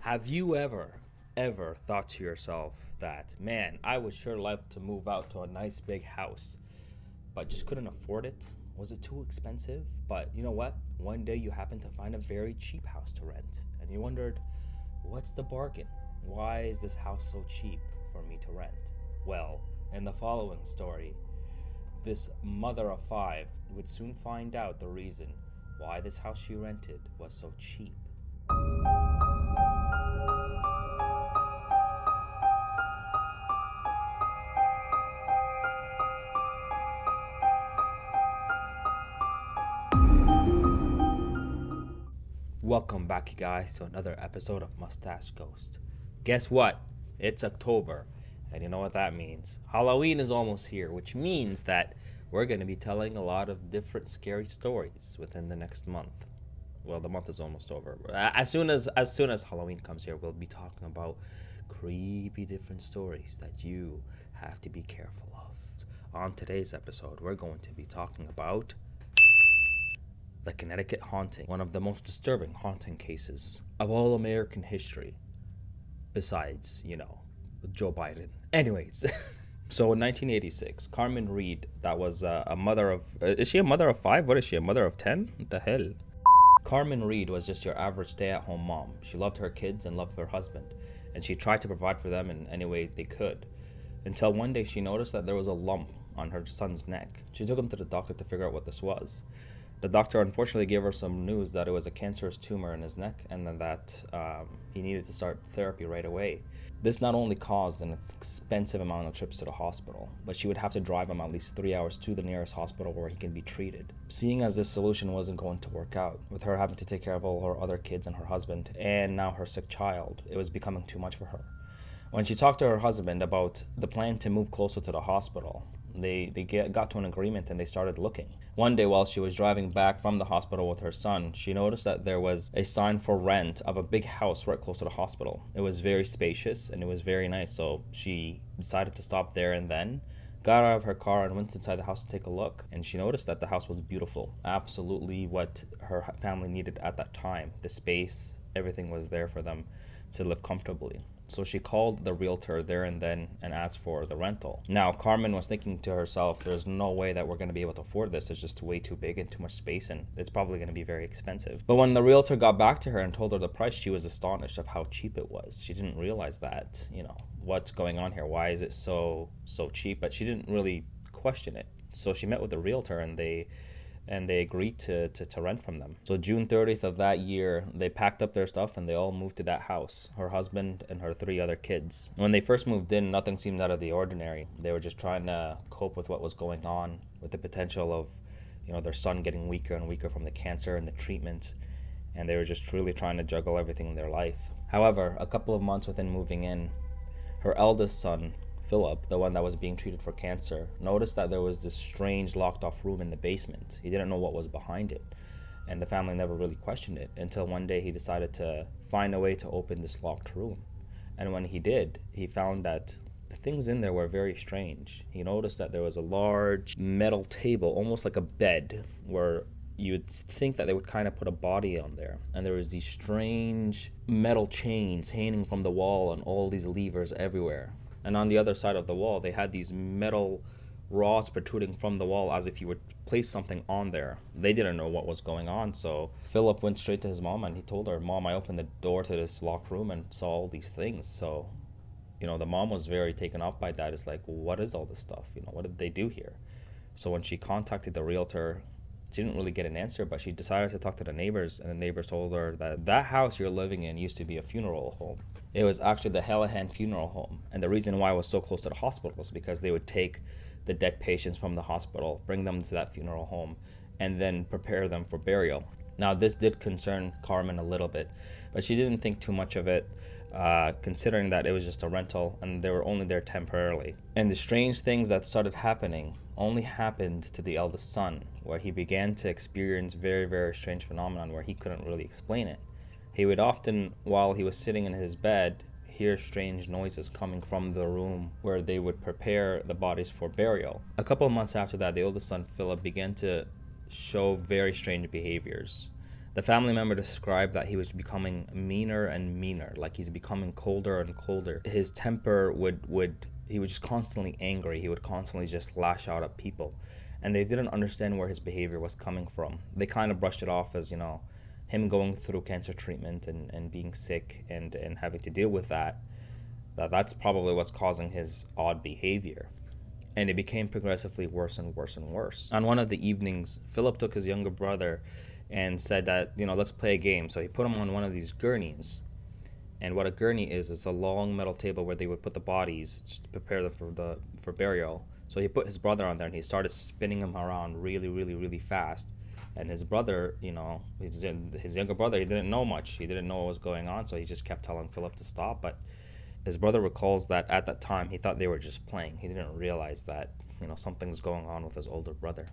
Have you ever thought to yourself that, man, I would sure like to move out to a nice big house, but just couldn't afford it? Was it too expensive? But you know what? One day you happened to find a very cheap house to rent, and you wondered, what's the bargain? Why is this house so cheap for me to rent? Well, in the following story, this mother of five would soon find out the reason why this house she rented was so cheap. Welcome back, you guys, to another episode of Mustache Ghost. Guess what? It's October, and you know what that means. Halloween is almost here, which means that we're going to be telling a lot of different scary stories within the next month. Well, the month is almost over. As soon as Halloween comes here, we'll be talking about creepy different stories that you have to be careful of. On today's episode, we're going to be talking about the Connecticut haunting, one of the most disturbing haunting cases of all American history, besides, Joe Biden. Anyways, so in 1986, Carmen Reed, that was a mother of, is she a mother of five? What is she, a mother of 10? What the hell? Carmen Reed was just your average stay-at-home mom. She loved her kids and loved her husband, and she tried to provide for them in any way they could, until one day she noticed that there was a lump on her son's neck. She took him to the doctor to figure out what this was. The doctor unfortunately gave her some news that it was a cancerous tumor in his neck, and then that he needed to start therapy right away. This not only caused an expensive amount of trips to the hospital, but she would have to drive him at least 3 hours to the nearest hospital where he can be treated. Seeing as this solution wasn't going to work out, with her having to take care of all her other kids and her husband, and now her sick child, it was becoming too much for her. When she talked to her husband about the plan to move closer to the hospital, they got to an agreement and they started looking. One day while she was driving back from the hospital with her son, she noticed that there was a sign for rent of a big house right close to the hospital. It was very spacious and it was very nice, so she decided to stop there and then got out of her car and went inside the house to take a look. And she noticed that the house was beautiful, absolutely what her family needed at that time. The space, everything was there for them to live comfortably. So she called the realtor there and then and asked for the rental. Now, Carmen was thinking to herself, there's no way that we're going to be able to afford this. It's just way too big and too much space, and it's probably going to be very expensive. But when the realtor got back to her and told her the price, she was astonished of how cheap it was. She didn't realize that, what's going on here? Why is it so cheap? But she didn't really question it. So she met with the realtor and they agreed to rent from them. So June 30th of that year, they packed up their stuff and they all moved to that house, her husband and her 3 other kids. When they first moved in, nothing seemed out of the ordinary. They were just trying to cope with what was going on, with the potential of, their son getting weaker and weaker from the cancer and the treatment. And they were just truly trying to juggle everything in their life. However, a couple of months within moving in, her eldest son, Philip, the one that was being treated for cancer, noticed that there was this strange locked off room in the basement. He didn't know what was behind it, and the family never really questioned it until one day he decided to find a way to open this locked room. And when he did, he found that the things in there were very strange. He noticed that there was a large metal table, almost like a bed, where you would think that they would kind of put a body on there. And there was these strange metal chains hanging from the wall and all these levers everywhere. And on the other side of the wall, they had these metal rods protruding from the wall as if you would place something on there. They didn't know what was going on, so Philip went straight to his mom and he told her, "Mom, I opened the door to this locked room and saw all these things." So, the mom was very taken up by that. It's like, what is all this stuff? What did they do here? So when she contacted the realtor, she didn't really get an answer, but she decided to talk to the neighbors, and the neighbors told her that house you're living in used to be a funeral home. It was actually the Hallahan Funeral Home, and the reason why it was so close to the hospital is because they would take the dead patients from the hospital, bring them to that funeral home, and then prepare them for burial. Now, this did concern Carmen a little bit, but she didn't think too much of it, considering that it was just a rental and they were only there temporarily. And the strange things that started happening only happened to the eldest son, where he began to experience very, very strange phenomenon where he couldn't really explain it. He would often, while he was sitting in his bed, hear strange noises coming from the room where they would prepare the bodies for burial. A couple of months after that, the oldest son, Philip, began to show very strange behaviors. The family member described that he was becoming meaner and meaner, like he's becoming colder and colder. His temper would he was just constantly angry. He would constantly just lash out at people. And they didn't understand where his behavior was coming from. They kind of brushed it off as, him going through cancer treatment and being sick and having to deal with that's probably what's causing his odd behavior. And it became progressively worse and worse and worse. On one of the evenings, Philip took his younger brother and said that, let's play a game. So he put him on one of these gurneys. And what a gurney is a long metal table where they would put the bodies just to prepare them for burial. So he put his brother on there and he started spinning him around really, really, really fast. And his brother, his younger brother, he didn't know much. He didn't know what was going on, so he just kept telling Philip to stop. But his brother recalls that at that time he thought they were just playing. He didn't realize that, something's going on with his older brother.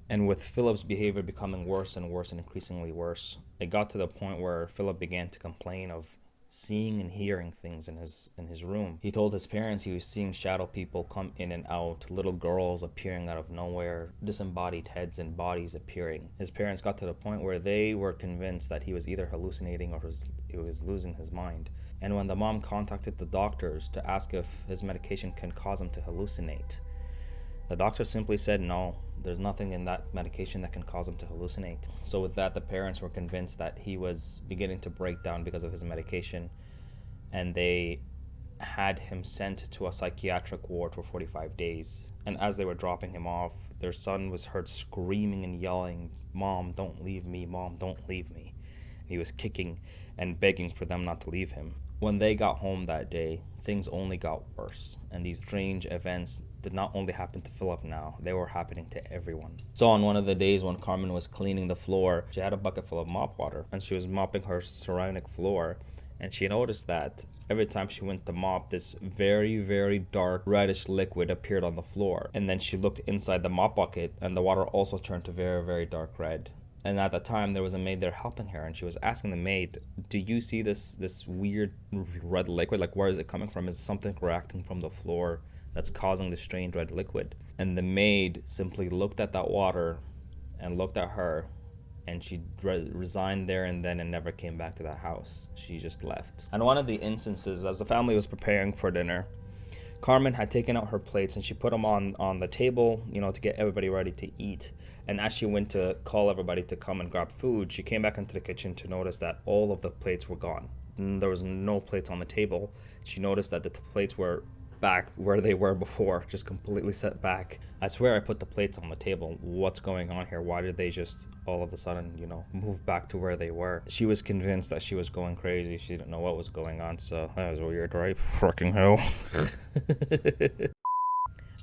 And with Philip's behavior becoming worse and worse and increasingly worse, it got to the point where Philip began to complain of seeing and hearing things in his room. He told his parents he was seeing shadow people come in and out, little girls appearing out of nowhere, disembodied heads and bodies appearing. His parents got to the point where they were convinced that he was either hallucinating or he was losing his mind. And when the mom contacted the doctors to ask if his medication can cause him to hallucinate, the doctor simply said no, there's nothing in that medication that can cause him to hallucinate. So with that, the parents were convinced that he was beginning to break down because of his medication, and they had him sent to a psychiatric ward for 45 days. And as they were dropping him off, their son was heard screaming and yelling, "Mom, don't leave me, Mom, don't leave me." He was kicking and begging for them not to leave him. When they got home that day, things only got worse, and these strange events did not only happen to Philip now, they were happening to everyone. So on one of the days when Carmen was cleaning the floor, she had a bucket full of mop water, and she was mopping her ceramic floor, and she noticed that every time she went to mop, this very, very dark reddish liquid appeared on the floor. And then she looked inside the mop bucket, and the water also turned to very, very dark red. And at the time, there was a maid there helping her, and she was asking the maid, "Do you see this weird red liquid? Like, where is it coming from? Is something reacting from the floor that's causing the strange red liquid?" And the maid simply looked at that water and looked at her, and she resigned there and then and never came back to that house. She just left. And one of the instances, as the family was preparing for dinner, Carmen had taken out her plates and she put them on the table, to get everybody ready to eat. And as she went to call everybody to come and grab food, she came back into the kitchen to notice that all of the plates were gone. There was no plates on the table. She noticed that the plates were back where they were before, just completely set back. "I swear I put the plates on the table. What's going on here? Why did they just all of a sudden, move back to where they were?" She was convinced that she was going crazy. She didn't know what was going on, so that was weird, right? Fucking hell.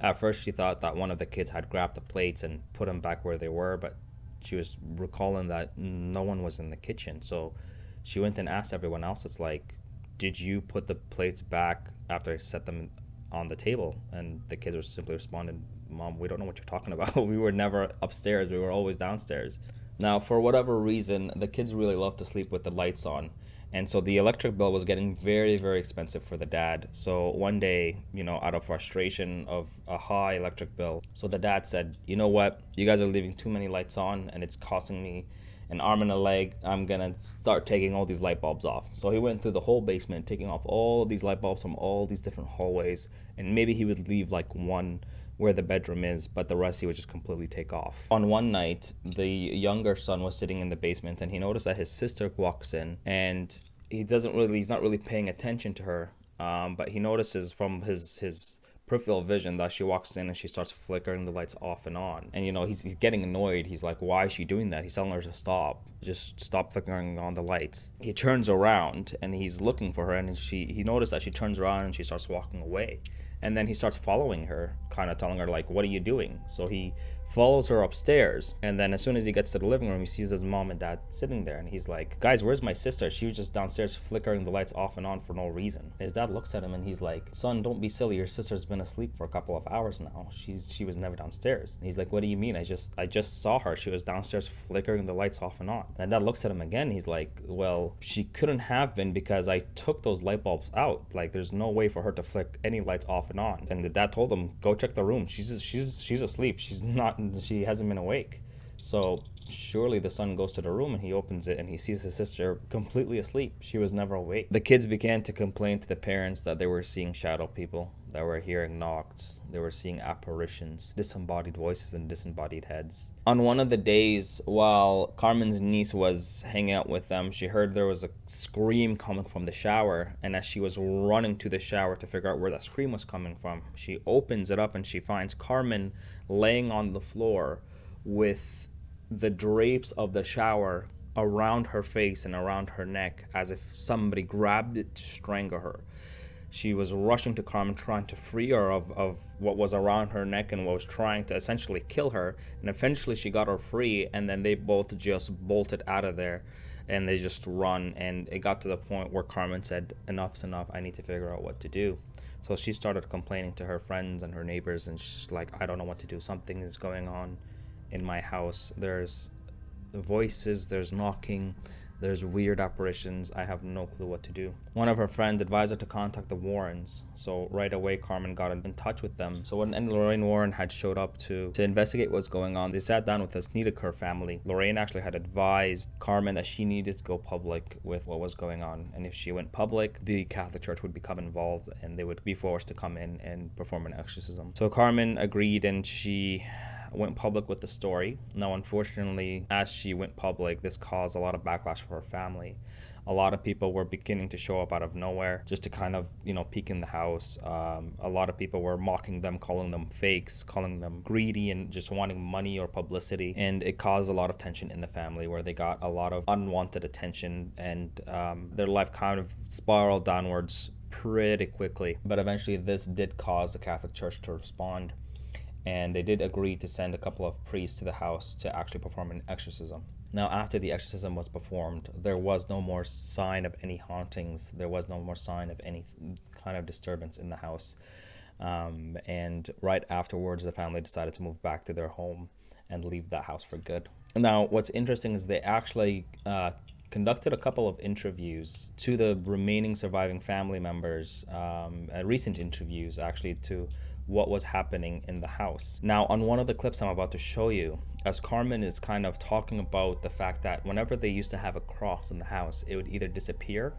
At first, she thought that one of the kids had grabbed the plates and put them back where they were, but she was recalling that no one was in the kitchen. So she went and asked everyone else, it's like, "Did you put the plates back after I set them on the table?" And the kids were simply responding, "Mom, we don't know what you're talking about. We were never upstairs. We were always downstairs." Now, for whatever reason, the kids really love to sleep with the lights on. And so the electric bill was getting very, very expensive for the dad. So one day, out of frustration of a high electric bill, so the dad said, "You know what? You guys are leaving too many lights on and it's costing me an arm and a leg. I'm going to start taking all these light bulbs off." So he went through the whole basement, taking off all of these light bulbs from all these different hallways. And maybe he would leave like one where the bedroom is, but the rest he would just completely take off. On one night, the younger son was sitting in the basement and he noticed that his sister walks in, and he's not really paying attention to her, but he notices from his peripheral vision that she walks in and she starts flickering the lights off and on. And he's getting annoyed. He's like, "Why is she doing that?" He's telling her to stop. Just stop flickering on the lights. He turns around and he's looking for her, and he noticed that she turns around and she starts walking away. And then he starts following her, kind of telling her, like, "What are you doing?" So he follows her upstairs, and then as soon as he gets to the living room, he sees his mom and dad sitting there, and he's like, "Guys, where's my sister? She was just downstairs flickering the lights off and on for no reason." His dad looks at him and he's like, "Son, don't be silly. Your sister's been asleep for a couple of hours now. She was never downstairs." And he's like, "What do you mean? I just saw her. She was downstairs flickering the lights off and on." And dad looks at him again. He's like, "Well, she couldn't have been because I took those light bulbs out. Like, there's no way for her to flick any lights off and on." And the dad told him, "Go check the room. She's asleep. She hasn't been awake." So surely the son goes to the room and he opens it and he sees his sister completely asleep. She was never awake. The kids began to complain to the parents that they were seeing shadow people, that were hearing knocks, they were seeing apparitions, disembodied voices and disembodied heads. On one of the days, while Carmen's niece was hanging out with them, she heard there was a scream coming from the shower, and as she was running to the shower to figure out where that scream was coming from, she opens it up and she finds Carmen laying on the floor with the drapes of the shower around her face and around her neck, as if somebody grabbed it to strangle her. She was rushing to Carmen, trying to free her of what was around her neck and what was trying to essentially kill her. And eventually she got her free, and then they both just bolted out of there and they just run. And it got to the point where Carmen said, enough's enough, I need to figure out what to do. So she started complaining to her friends and her neighbors, and she's like, I don't know what to do. Something is going on in my house. There's voices, there's knocking, there's weird apparitions. I have no clue what to do. One of her friends advised her to contact the Warrens. So right away, Carmen got in touch with them. So when Lorraine Warren had showed up to investigate what's going on, they sat down with the Snedeker family. Lorraine actually had advised Carmen that she needed to go public with what was going on. And if she went public, the Catholic Church would become involved and they would be forced to come in and perform an exorcism. So Carmen agreed, and she went public with the story. Now, unfortunately, as she went public, this caused a lot of backlash for her family. A lot of people were beginning to show up out of nowhere just to kind of, peek in the house. A lot of people were mocking them, calling them fakes, calling them greedy and just wanting money or publicity. And it caused a lot of tension in the family, where they got a lot of unwanted attention, and their life kind of spiraled downwards pretty quickly. But eventually this did cause the Catholic Church to respond, and they did agree to send a couple of priests to the house to actually perform an exorcism. Now, after the exorcism was performed, there was no more sign of any hauntings. There was no more sign of any kind of disturbance in the house. And right afterwards, the family decided to move back to their home and leave that house for good. Now, what's interesting is they actually conducted a couple of interviews to the remaining surviving family members, recent interviews actually, to what was happening in the house. Now, on one of the clips I'm about to show you, as Carmen is kind of talking about the fact that whenever they used to have a cross in the house, it would either disappear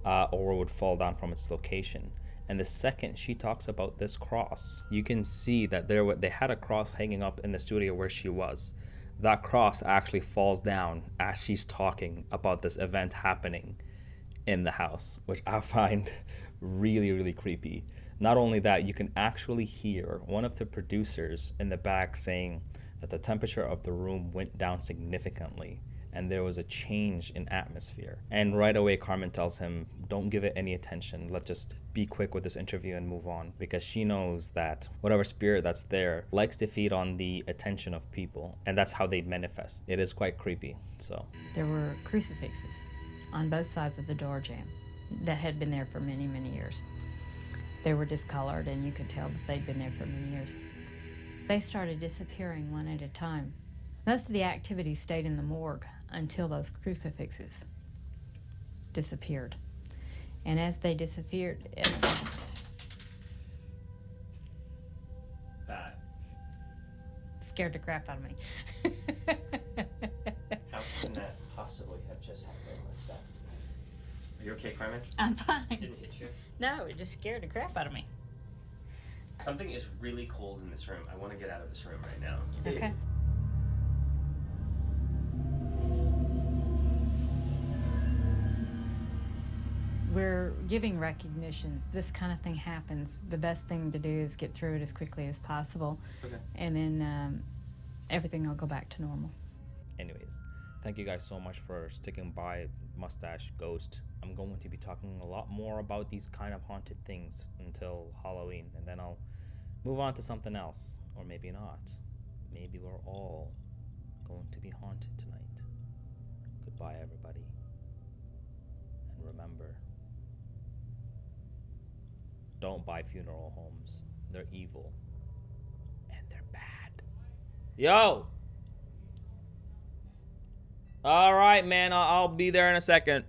or it would fall down from its location. And the second she talks about this cross, you can see that they had a cross hanging up in the studio where she was. That cross actually falls down as she's talking about this event happening in the house, which I find really, really creepy. Not only that, you can actually hear one of the producers in the back saying that the temperature of the room went down significantly and there was a change in atmosphere. And right away, Carmen tells him, don't give it any attention. Let's just be quick with this interview and move on, because she knows that whatever spirit that's there likes to feed on the attention of people, and that's how they manifest. It is quite creepy. So there were crucifixes on both sides of the door jamb that had been there for many, many years. They were discolored, and you could tell that they'd been there for many years. They started disappearing one at a time. Most of the activity stayed in the morgue until those crucifixes disappeared. And as they disappeared... Bad. Scared the crap out of me. How can that possibly have just happened like that? Are you okay, Carmen? I'm fine. It didn't hit you? No, it just scared the crap out of me. Something is really cold in this room. I want to get out of this room right now. Okay. We're giving recognition. This kind of thing happens. The best thing to do is get through it as quickly as possible. Okay. And then everything will go back to normal. anyways, thank you guys so much for sticking by Mustache Ghost. I'm going to be talking a lot more about these kind of haunted things until Halloween, and then I'll move on to something else, or maybe not. Maybe we're all going to be haunted tonight. Goodbye, everybody. And remember, don't buy funeral homes. They're evil. And they're bad. Yo! Alright, man. I'll be there in a second.